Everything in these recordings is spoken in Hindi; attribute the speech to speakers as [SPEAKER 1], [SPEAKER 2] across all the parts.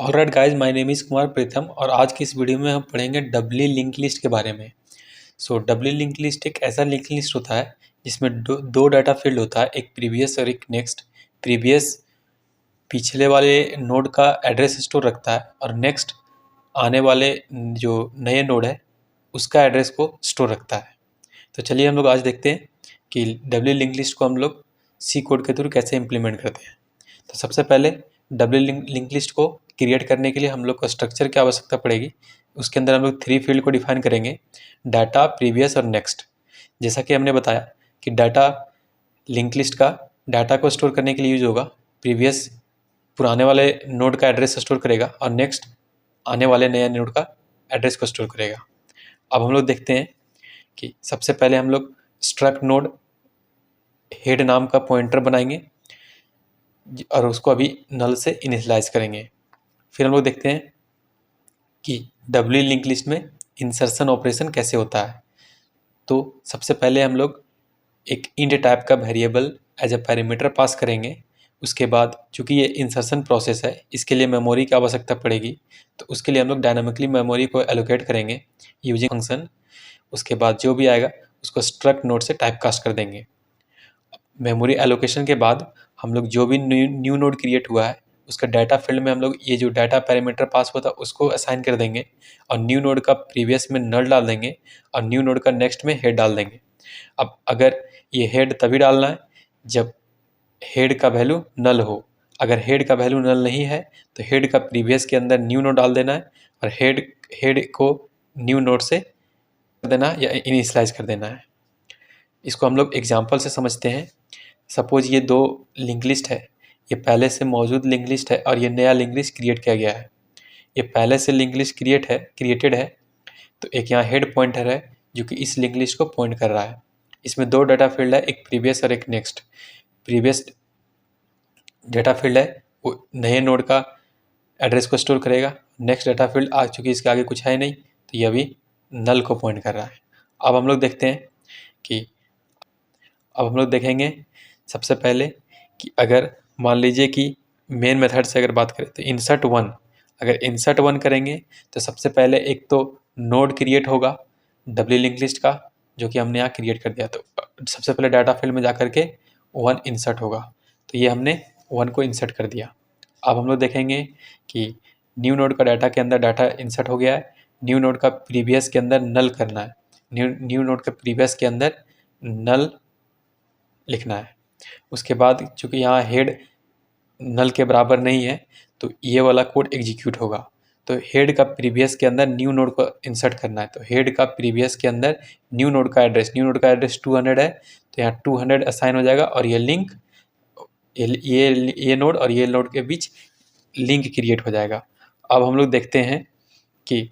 [SPEAKER 1] Alright guys, my name is Kumar Pritam और आज की इस वीडियो में हम पढ़ेंगे डबली लिंक लिस्ट के बारे में। डबली लिंक लिस्ट एक ऐसा लिंक लिस्ट होता है जिसमें दो डाटा फील्ड होता है, एक प्रीवियस और एक नेक्स्ट। प्रीवियस पिछले वाले नोड का एड्रेस स्टोर रखता है और नेक्स्ट आने वाले जो नए नोड है उसका एड्रेस को स्टोर रखता है। तो चलिए हम लोग आज देखते हैं कि डबली लिंक लिस्ट को हम लोग सी कोड के थ्रू कैसे इम्प्लीमेंट करते हैं। तो सबसे पहले डबली लिंक लिस्ट को क्रिएट करने के लिए हम लोग को स्ट्रक्चर की आवश्यकता पड़ेगी। उसके अंदर हम लोग 3 फील्ड को डिफाइन करेंगे, डाटा, प्रीवियस और नेक्स्ट। जैसा कि हमने बताया कि डाटा लिंक लिस्ट का डाटा को स्टोर करने के लिए यूज होगा, प्रीवियस पुराने वाले नोड का एड्रेस स्टोर करेगा और नेक्स्ट आने वाले नए नोड का एड्रेस को स्टोर करेगा। अब हम लोग देखते हैं कि सबसे पहले हम लोग स्ट्रक्ट नोड हेड नाम का पॉइंटर बनाएंगे और उसको अभी नल से इनिशियलाइज करेंगे। फिर हम लोग देखते हैं कि डबली लिंक लिस्ट में इंसर्शन ऑपरेशन कैसे होता है। तो सबसे पहले हम लोग एक इंट टाइप का variable as a parameter pass करेंगे। उसके बाद चूंकि ये इंसर्शन प्रोसेस है, इसके लिए मेमोरी की आवश्यकता पड़ेगी, तो उसके लिए हम लोग डायनामिकली मेमोरी को एलोकेट करेंगे यूजिंग फंक्शन। उसके बाद जो भी आएगा उसको स्ट्रक्ट नोड से टाइप कास्ट कर देंगे। मेमोरी एलोकेशन के बाद हम लोग जो भी न्यू नोड क्रिएट हुआ है उसका डाटा फील्ड में हम लोग ये जो डाटा पैरामीटर पास होता है उसको असाइन कर देंगे और न्यू नोड का प्रीवियस में नल डाल देंगे और न्यू नोड का नेक्स्ट में हेड डाल देंगे। अब अगर ये हेड तभी डालना है जब हेड का वैल्यू नल हो। अगर हेड का वैल्यू नल नहीं है तो हेड का प्रीवियस के अंदर न्यू नोड डाल देना है और हेड को न्यू नोड से कर देना या इनिशियलाइज कर देना है। इसको हम लोग एग्जाम्पल से समझते हैं। सपोज ये 2 लिंक लिस्ट है, ये पहले से मौजूद लिंक लिस्ट है और ये नया लिंक लिस्ट क्रिएट किया गया है। ये पहले से लिंक लिस्ट क्रिएटेड है, तो एक यहाँ हेड पॉइंटर है जो कि इस लिंक लिस्ट को पॉइंट कर रहा है। इसमें 2 डाटा फील्ड है, एक प्रीवियस और एक नेक्स्ट। प्रीवियस डाटा फील्ड है वो नए नोड का एड्रेस को स्टोर करेगा। नेक्स्ट डाटा फील्ड आ चूँकि इसके आगे कुछ है नहीं तो ये अभी नल को पॉइंट कर रहा है। अब हम लोग देखते हैं कि अब हम लोग देखेंगे सबसे पहले कि अगर मान लीजिए कि मेन मेथड से अगर बात करें तो इंसर्ट 1, अगर इंसर्ट 1 करेंगे तो सबसे पहले एक तो नोड क्रिएट होगा डबली लिंक लिस्ट का जो कि हमने यहाँ क्रिएट कर दिया। तो सबसे पहले डाटा फील्ड में जा करके 1 इंसर्ट होगा, तो ये हमने 1 को इंसर्ट कर दिया। अब हम लोग देखेंगे कि न्यू नोड का डाटा के अंदर डाटा इंसर्ट हो गया है, न्यू नोड का प्रीवियस के अंदर नल करना है, न्यू नोड का प्रीवियस के अंदर नल लिखना है। उसके बाद चूंकि यहाँ हेड नल के बराबर नहीं है तो ये वाला कोड एग्जीक्यूट होगा। तो हेड का प्रीवियस के अंदर न्यू नोड को इंसर्ट करना है, तो हेड का प्रीवियस के अंदर न्यू नोड का एड्रेस 200 है, तो यहाँ 200 असाइन हो जाएगा और ये लिंक ये नोड और ये नोड के बीच लिंक क्रिएट हो जाएगा। अब हम लोग देखते हैं कि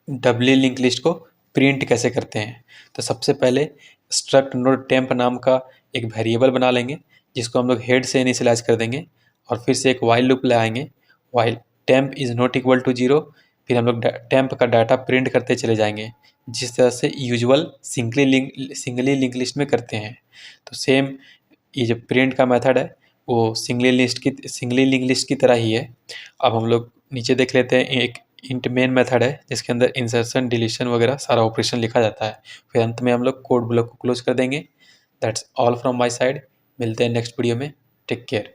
[SPEAKER 1] डबली लिंक लिस्ट को प्रिंट कैसे करते हैं। तो सबसे पहले स्ट्रक्ट नोड टेम्प नाम का एक वेरिएबल बना लेंगे जिसको हम लोग हेड से इनिशियलाइज कर देंगे और फिर से एक वाइल लूप लगाएंगे, while temp is not equal to 0। फिर हम लोग टेम्प का डाटा प्रिंट करते चले जाएंगे जिस तरह से यूजुअल सिंगली लिंक लिस्ट में करते हैं। तो सेम ये जो प्रिंट का मेथड है वो सिंगली लिंक लिस्ट की तरह ही है। अब हम लोग नीचे देख लेते हैं, एक इंट मेन मेथड है जिसके अंदर इंसर्शन, डिलीशन वगैरह सारा ऑपरेशन लिखा जाता है। फिर अंत में हम लोग कोड ब्लॉक को क्लोज कर देंगे। That's all from my side. मिलते हैं नेक्स्ट वीडियो में। Take care.